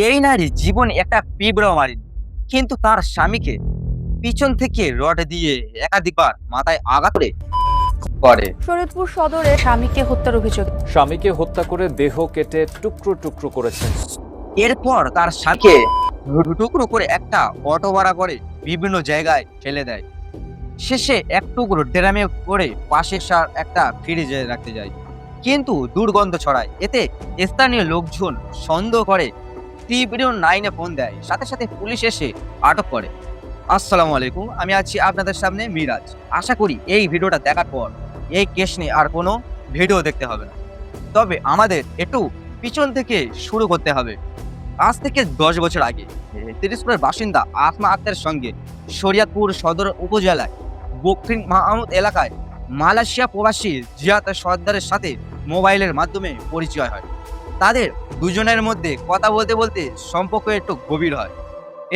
এই নারী জীবনে একটা পিঁপড়াও মারেনি, কিন্তু তার স্বামীকে পিছন থেকে রড দিয়ে একাধিকবার মাথায় আঘাত করে। শরীয়তপুর সদরে স্বামীকে হত্যার অভিযোগ। স্বামীকে হত্যা করে দেহ কেটে টুকরো টুকরো করেছেন। এরপর তার স্বামীকে টুকরো করে একটা অটো ভাড়া করে বিভিন্ন জায়গায় ফেলে দেয়। শেষে এক টুকরো ড্রামে করে পাশে একটা ফ্রিজে রাখতে যায়, কিন্তু দুর্গন্ধ ছড়ায়। এতে স্থানীয় লোকজন সন্দেহ করে, 399-এ ফোন দেয়, সাথে সাথে পুলিশ এসে আটক করে। আসসালামু আলাইকুম, আমি আছি আপনাদের সামনে মিরাজ। আশা করি এই ভিডিওটা দেখার পর এই কেস নিয়ে আর কোনো ভিডিও দেখতে হবে না। তবে আমাদের একটু পিছন থেকে শুরু করতে হবে। আজ থেকে 10 বছর আগে তিরিশপুরের বাসিন্দা আসমা আক্তারের সঙ্গে শরিয়তপুর সদর উপজেলায় বকরিন মাহমুদ এলাকায় মালয়েশিয়া প্রবাসী জিয়াদ সর্দারের সাথে মোবাইলের মাধ্যমে পরিচয় হয়। তাদের দুজনের মধ্যে কথা বলতে বলতে সম্পর্ক একটু গভীর হয়।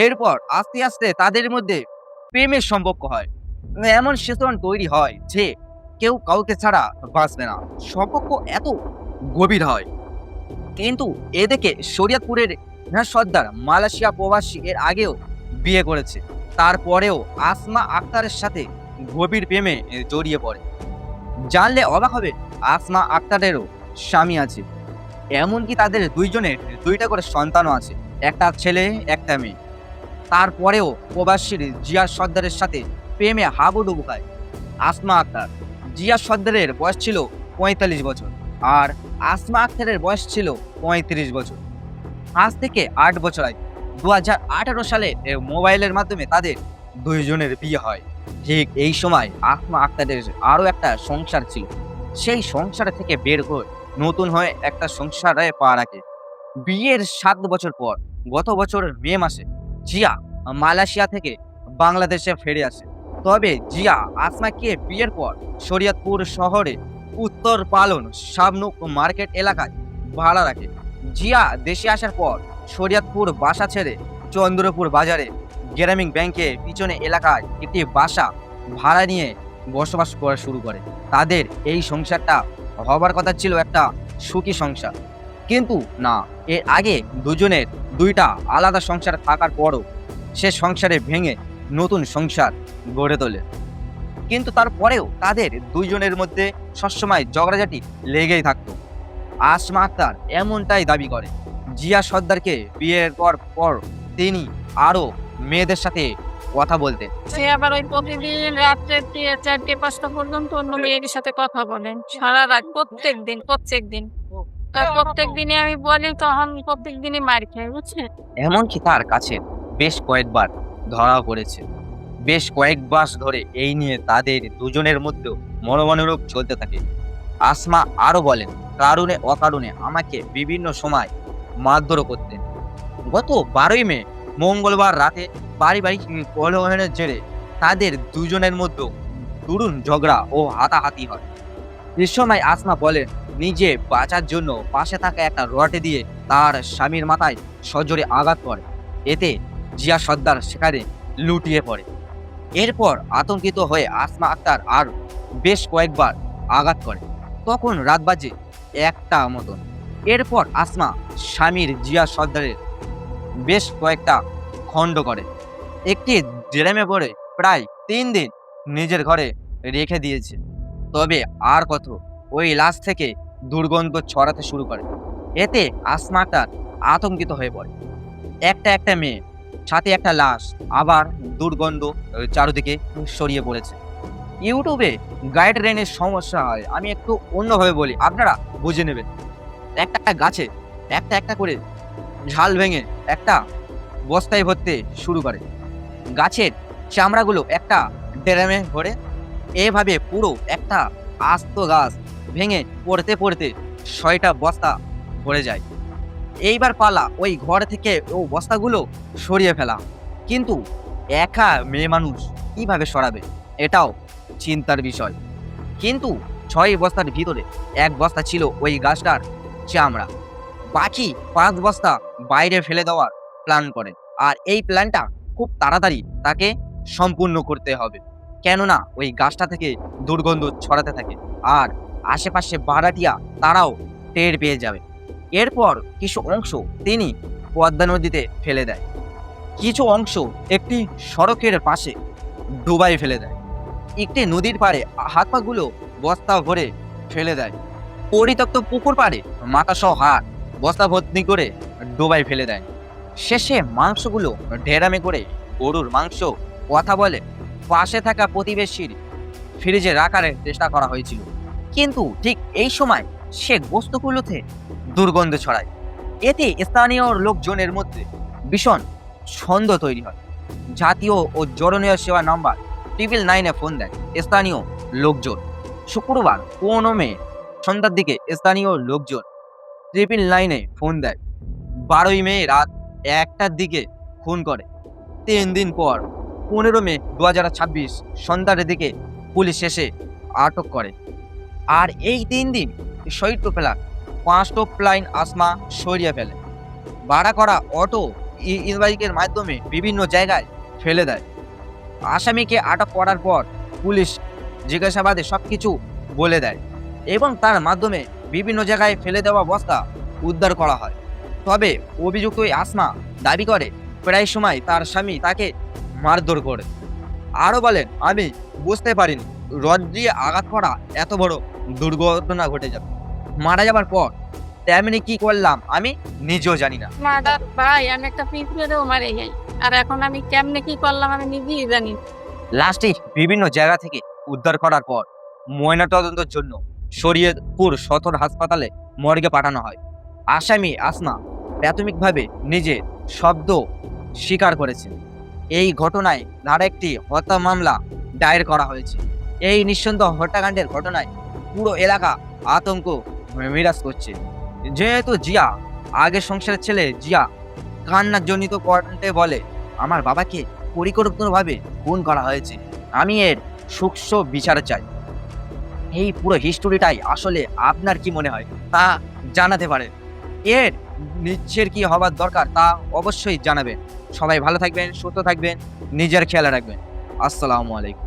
এরপর আস্তে আস্তে তাদের মধ্যে প্রেমের সম্পর্ক হয়। এমন সিচুয়েশন তৈরি হয় যে কেউ কাউকে ছাড়া বাঁচবে না। সম্পর্ক এত গভীর হয়, কিন্তু এদিকে শরিয়তপুরের সর্দার মালয়েশিয়া প্রবাসী এর আগেও বিয়ে করেছে। তারপরেও আসমা আক্তারের সাথে গভীর প্রেমে জড়িয়ে পড়ে। জানলে অবাক হবে, আসমা আক্তারেরও স্বামী আছে। এমনকি তাদের দুইজনের দুইটা করে সন্তানও আছে, একটা ছেলে একটা মেয়ে। তারপরেও প্রবাসীর জিয়া সর্দারের সাথে প্রেমে হাবুডুবু খায় আসমা আক্তার। জিয়া সর্দারের বয়স ছিল 45 বছর, আর আসমা আক্তারের বয়স ছিল 35 বছর। আজ থেকে 8 বছর আগে 2018 সালে মোবাইলের মাধ্যমে তাদের দুইজনের বিয়ে হয়। ঠিক এই সময় আসমা আক্তারের আরও একটা সংসার ছিল। সেই সংসার থেকে বের হয়ে নতুন হয়ে একটা সংসারে পা রাখে। বিয়ের 7 বছর পর গত বছর মে মাসে জিয়া মালয়েশিয়া থেকে বাংলাদেশে ফিরে আসে। তবে জিয়া আসমাকে বিয়ের পর শরিয়তপুর শহরে উত্তর পালন শাবনুক মার্কেট এলাকায় ভাড়া রাখে। জিয়া দেশে আসার পর শরিয়তপুর বাসা ছেড়ে চন্দ্রপুর বাজারে গ্রামীণ ব্যাংকে পিছনে এলাকায় একটি বাসা ভাড়া নিয়ে বসবাস করা শুরু করে। তাদের এই সংসারটা হবার কথা ছিল একটা সুখী সংসার, কিন্তু না। এর আগে দুজনের দুইটা আলাদা সংসার থাকার পরও সে সংসারে ভেঙে নতুন সংসার গড়ে তোলে। কিন্তু তারপরেও তাদের দুইজনের মধ্যে সবসময় ঝগড়াঝাটি লেগেই থাকতো। আসমা আক্তার এমনটাই দাবি করে। জিয়া সর্দারকে বিয়ের পর তিনি আরো মেয়েদের সাথে কথা বলতেন। সে আবার ওই প্রতিদিন রাত্রে 4-5টা পর্যন্ত অন্য মেয়ের সাথে কথা বলেন সারা রাত, প্রত্যেক দিন। তার প্রত্যেক দিনে আমি বলি, তখন প্রত্যেক দিনই মার খাই, বুঝছেন। এমনকি তার কাছে বেশ কয়েকবার ধরা পড়েছে। বেশ কয়েক মাস ধরে এই নিয়ে তাদের দুজনের মধ্যে মনোমালিন্য চলতে থাকে। আসমা আরো বলেন, কারণে অকারণে আমাকে বিভিন্ন সময় মারধর করতেন। গত 12ই মে মঙ্গলবার রাতে পারিবারিক কলহের জেরে তাদের দুজনের মধ্যে দারুণ ঝগড়া ও হাতাহাতি হয়। এ সময় আসমা বলেন, নিজে বাঁচার জন্য পাশে থাকা একটা রডে দিয়ে তার স্বামীর মাথায় সজোরে আঘাত করে। এতে জিয়া সর্দার সেখানে লুটিয়ে পড়ে। এরপর আতঙ্কিত হয়ে আসমা আক্তার আর বেশ কয়েকবার আঘাত করে। তখন রাত বাজে 1টা মতন। এরপর আসমা স্বামীর জিয়া সর্দারের বেশ কয়েকটা খণ্ড করে একটি ড্রামে পড়ে প্রায় 3 দিন নিজের ঘরে রেখে দিয়েছে। তবে আর কত, ওই লাশ থেকে দুর্গন্ধ ছড়াতে শুরু করে। এতে আসমা আক্তার আতঙ্কিত হয়ে পড়ে। একটা মেয়ে, সাথে একটা লাশ, আবার দুর্গন্ধ চারদিকে ছড়িয়ে পড়েছে। ইউটিউবে গাইডলাইনের সমস্যা হয়, আমি একটু অন্যভাবে বলি, আপনারা বুঝে নেবেন। একটা গাছে একটা করে ঝাল ভেঙে একটা বস্তায় ভরতে শুরু করে। গাছের চামড়াগুলো একটা ড্রামে ভরে, এভাবে পুরো একটা আস্ত গাছ ভেঙে পড়তে 6টা বস্তা ভরে যায়। এইবার পালা ওই ঘর থেকে ও বস্তাগুলো সরিয়ে ফেলা। কিন্তু একা মেয়ে মানুষ কিভাবে সরাবে, এটাও চিন্তার বিষয়। কিন্তু 6 বস্তার ভিতরে 1 বস্তা ছিল ওই গাছটার চামড়া। বাকি 5 বস্তা বাইরে ফেলে দেওয়ার প্ল্যান করে। আর এই প্ল্যানটা খুব তাড়াতাড়ি তাকে সম্পূর্ণ করতে হবে, কেননা ওই গাছটা থেকে দুর্গন্ধ ছড়াতে থাকে আর আশেপাশে ভাড়াটিয়া তারাও টের পেয়ে যাবে। এরপর কিছু অংশ তিনি পদ্মা নদীতে ফেলে দেয়। কিছু অংশ একটি সড়কের পাশে ডুবাই ফেলে দেয়। একটি নদীর পাড়ে হাত পাগুলো বস্তা ভরে ফেলে দেয়। পরিত্যক্ত পুকুর পাড়ে মাথাসহ হাত বস্তা ভর্তি করে ডুবাই ফেলে দেয়। শেষে মাংসগুলো ডেরামে করে গরুর মাংস কথা বলে পাশে থাকা প্রতিবেশীর ফ্রিজে রাখার চেষ্টা করা হয়েছিল, কিন্তু ঠিক এই সময় সে গোস্তগুলোতে দুর্গন্ধ ছড়ায়। এতে স্থানীয় লোকজনের মধ্যে ভীষণ সন্দেহ তৈরি হয়। জাতীয় ও জরুরি সেবা নাম্বার 999-এ ফোন দেয় স্থানীয় লোকজন। শুক্রবার 15 মে সন্ধ্যার দিকে স্থানীয় লোকজন 999-এ ফোন দেয়। 12 মে রাত 1টার দিকে খুন করে। 3 দিন পর 15 মে 2026 সন্ধ্যার দিকে পুলিশ এসে আটক করে। আর এই 3 দিন শহীদ ফেলার 5 টপ লাইন আসমা সরিয়ে ফেলে। ভাড়া করা অটো ই-বাইকের মাধ্যমে বিভিন্ন জায়গায় ফেলে দেয়। আসামিকে আটক করার পর পুলিশ জিজ্ঞাসাবাদে সবকিছু বলে দেয় এবং তার মাধ্যমে বিভিন্ন জায়গায় ফেলে দেওয়া বস্তা উদ্ধার করা হয়। তবে অভিযুক্ত ওই আসমা দাবি করে প্রায় সময় তার স্বামী তাকে মারধর করে। আরও বলেন, আমি বুঝতে পারিনি রড দিয়ে আঘাত করা এত বড় দুর্ঘটনা ঘটে যাবে। মারা যাবার পর তেমনি কি করলাম আমি নিজেও জানি না। মাদার ভাই, আমি একটা পিঁপড়েও মারে যাই, আর এখন আমি কেমনে কি করলাম আমি নিজেই জানি না। লাশটি বিভিন্ন জায়গা থেকে উদ্ধার করার পর ময়নাতদন্তের জন্য শরীয়তপুর সদর হাসপাতালে মর্গে পাঠানো হয়। আসামি আসমা প্রাথমিকভাবে নিজের শব্দ স্বীকার করেছে। এই ঘটনায় ধারা একটি হত্যা মামলা দায়ের করা হয়েছে। এই নিঃসন্দেহ হত্যাকাণ্ডের ঘটনায় পুরো এলাকা আতঙ্ক বিরাজ করছে। যেহেতু জিয়া আগের সংসারের ছেলে, জিয়া কান্নার জনিত কণ্ঠে বলে, আমার বাবাকে পরিকল্পিতভাবে খুন করা হয়েছে, আমি এর সূক্ষ্ম বিচার চাই। এই পুরো হিস্টোরিটাই আসলে আপনার কি মনে হয় তা জানাতে পারেন। এর নিচের কি হবার দরকার তা অবশ্যই জানাবেন। সবাই ভালো থাকবেন, সুস্থ থাকবেন, নিজের খেয়াল রাখবেন। আসসালামু আলাইকুম।